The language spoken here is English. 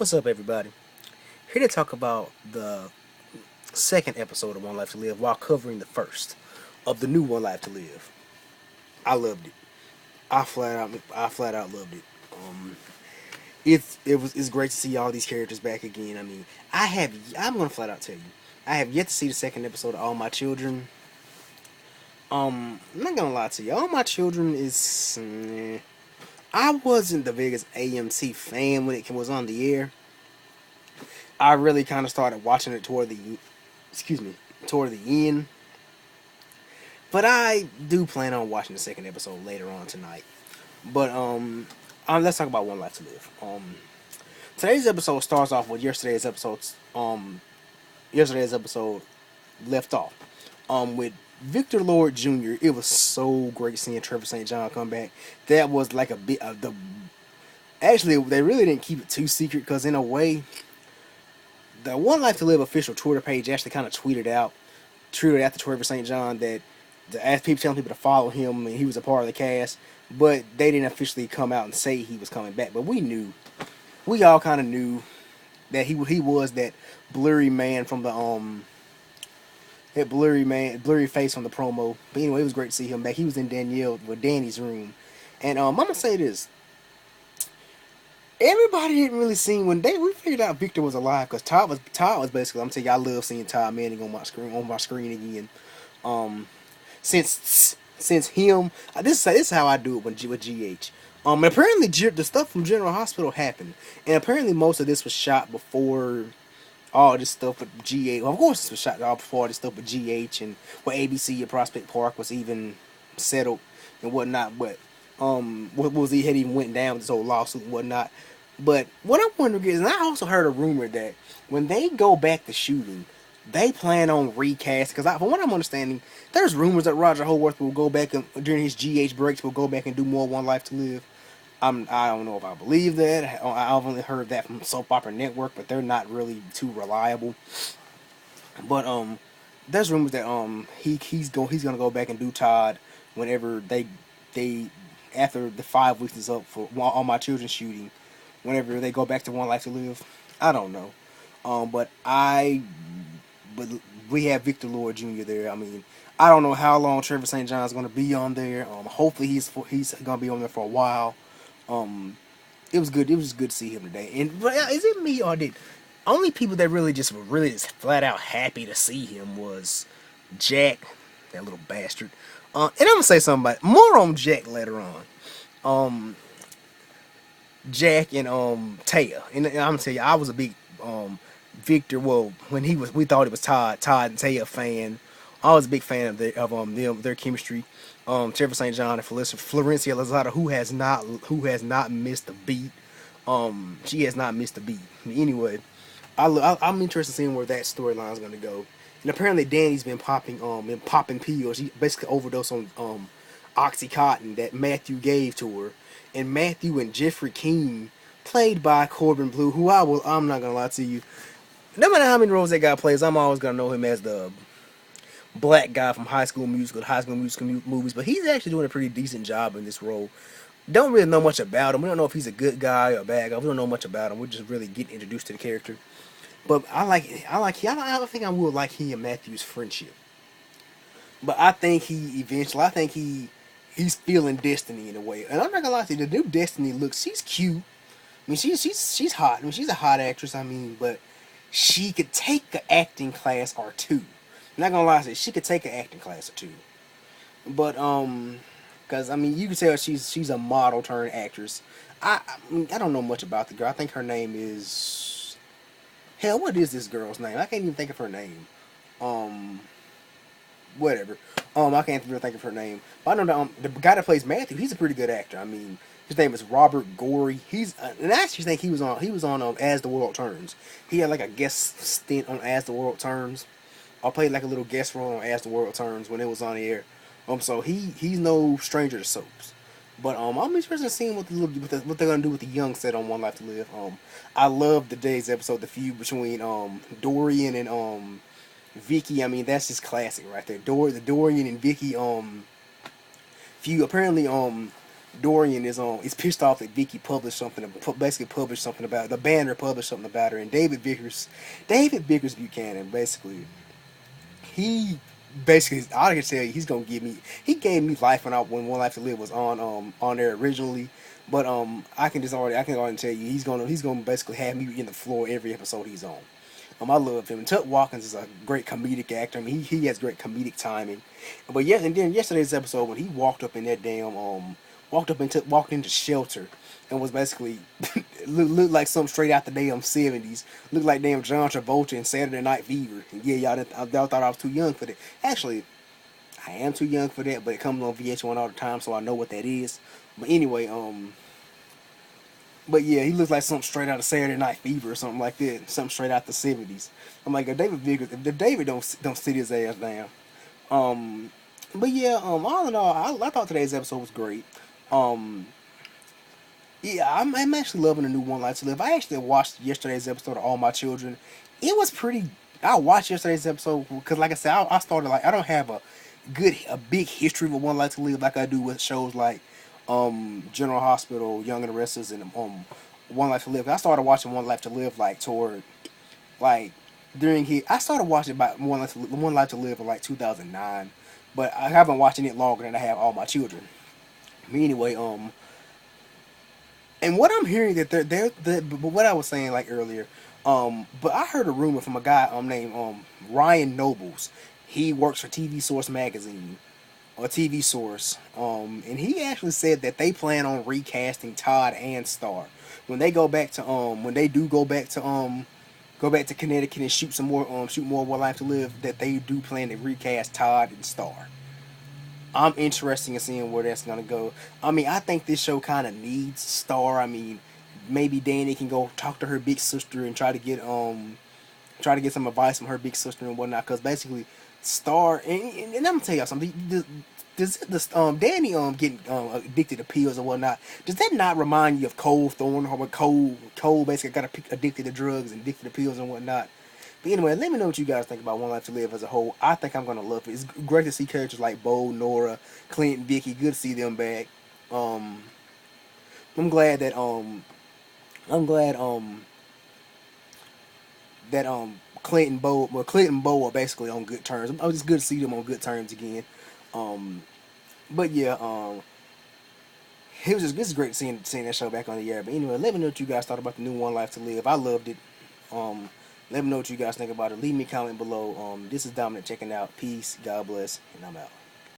What's up, everybody? Here to talk about the second episode of One Life to Live while covering the first of the new One Life to Live. I loved it. I flat out loved it. Um, it's great to see all these characters back again. I'm gonna flat out tell you, I have yet to see the second episode of All My Children. I'm not gonna lie to you, All My Children is. I wasn't the biggest AMC fan when it was on the air. I really kind of started watching it toward the end. But I do plan on watching the second episode later on tonight. But let's talk about One Life to Live. Today's episode starts off with yesterday's episode left off. With Victor Lord Jr. It was so great seeing Trevor St. John come back. That was like a bit of the. Actually, they really didn't keep it too secret because in a way, the One Life to Live official Twitter page actually kind of tweeted after Trevor St. John that as people telling people to follow him and he was a part of the cast, but they didn't officially come out and say he was coming back. But we all kind of knew that he was that blurry man from the that blurry face from the promo. But anyway, it was great to see him back. He was in Danny's room, and I'm gonna say this. Everybody didn't really see we figured out Victor was alive because Todd was basically. I'm telling you, I love seeing Todd Manning on my screen again. Um, since him, this is how I do it with GH. And apparently the stuff from General Hospital happened, and apparently most of this was shot before all this stuff with GH. Well, of course, this was shot all before all this stuff with GH and what ABC at Prospect Park was even settled and whatnot. But what was he had even went down with this whole lawsuit and whatnot. But what I'm wondering is, and I also heard a rumor that when they go back to shooting, they plan on recasting. Because from what I'm understanding, there's rumors that Roger Howarth will go back and during his GH breaks will go back and do more One Life to Live. I don't know if I believe that. I've only heard that from Soap Opera Network, but they're not really too reliable. But there's rumors that he's gonna go back and do Todd whenever they after the 5 weeks is up for All My Children shooting. Whenever they go back to One Life to Live, I don't know. But we have Victor Lord Jr. there. I mean, I don't know how long Trevor St. John is going to be on there. Hopefully he's going to be on there for a while. It was good. It was good to see him today. And is it me or did only people that really just were really just flat out happy to see him was Jack, that little bastard. And I'm gonna say something about more on Jack later on. Jack and Taya, and I'm gonna tell you, I was a big Victor. Well, when we thought it was Todd and Taya fan. I was a big fan of their chemistry. Trevor St. John and Florencia Lozada, who has not missed a beat. She has not missed a beat. Anyway, I'm interested in seeing where that storyline is gonna go. And apparently, Danny's been popping pills. She basically overdosed on OxyContin that Matthew gave to her. And Matthew and Jeffrey King, played by Corbin Blue, I'm not gonna lie to you. No matter how many roles that guy plays, I'm always gonna know him as the black guy from High School Musical movies. But he's actually doing a pretty decent job in this role. Don't really know much about him. We don't know if he's a good guy or a bad guy. We don't know much about him. We're just really getting introduced to the character. But I think I would like he and Matthew's friendship. But I think he's feeling Destiny in a way. And I'm not gonna lie to you, the new Destiny she's cute. I mean, she's hot. I mean, she's a hot actress. I mean, but she could take an acting class or two. I'm not gonna lie to you, she could take an acting class or two. But because I mean, you can tell she's a model turned actress. I don't know much about the girl. I think her name is hell. What is this girl's name? I can't even think of her name. Whatever. I can't really think of her name. But I know the guy that plays Matthew, he's a pretty good actor. I mean, his name is Robert Gorey. And I actually think he was on As the World Turns. He had like a guest stint on As the World Turns. I played like a little guest role on As the World Turns when it was on the air. So he's no stranger to soaps. But I'm interested in seeing what they're gonna do with the young set on One Life to Live. I love today's episode, the feud between Dorian and Vicky. I mean, that's just classic right there. The Dorian and Vicky feud. Apparently Dorian is pissed off that Vicky published something, basically published something about the banner, published something about her, and David Vickers Buchanan, basically, he basically, I can tell you, he's gonna give me. He gave me life when One Life to Live was on there originally, but I can already tell you, he's gonna basically have me in the floor every episode he's on. I love him. And Tuck Watkins is a great comedic actor. I mean, he has great comedic timing. But yeah, and then yesterday's episode when he walked up in that damn walked into shelter and was basically looked like something straight out the damn '70s. Looked like damn John Travolta in Saturday Night Fever. And yeah, y'all thought I was too young for that. Actually, I am too young for that, but it comes on VH1 all the time, so I know what that is. But anyway, but yeah, he looks like something straight out of Saturday Night Fever or something like that. Something straight out the '70s. I'm like, if David don't sit his ass down. Um, but yeah, all in all, I thought today's episode was great. Um, yeah, I'm actually loving the new One Life to Live. I actually watched yesterday's episode of All My Children. It was pretty. I watched yesterday's episode because, like I said, I started like I don't have a big history of One Life to Live like I do with shows like General Hospital, Young and the Restless, and One Life to Live. I started watching One Life to Live like toward like during here. I started watching about One Life to Live in like 2009, but I haven't watching it longer than I have All My Children. Anyway, and what I'm hearing that but what I was saying like earlier, but I heard a rumor from a guy named Ryan Nobles. He works for TV Source magazine or TV Source, and he actually said that they plan on recasting Todd and Star when they go back to when they do go back to Connecticut and shoot more One Life to Live. That they do plan to recast Todd and Star. I'm interested in seeing where that's gonna go. I mean, I think this show kind of needs Star. I mean, maybe Danny can go talk to her big sister and try to get some advice from her big sister and whatnot. Because basically, Star and I'm gonna tell y'all something. Does this Danny getting addicted to pills or whatnot? Does that not remind you of Cole Thorne? How Cole basically got addicted to drugs and addicted to pills and whatnot. But anyway, let me know what you guys think about One Life to Live as a whole. I think I'm gonna love it. It's great to see characters like Bo, Nora, Clint, Vicky. Good to see them back. Um, I'm glad that I'm glad that Clint and Bo are basically on good terms. It's just good to see them on good terms again. Um, but yeah, it was just this is great seeing that show back on the air. But anyway, let me know what you guys thought about the new One Life to Live. I loved it. Um, Let me know what you guys think about it. Leave me a comment below. This is Dominic checking out. Peace, God bless, and I'm out.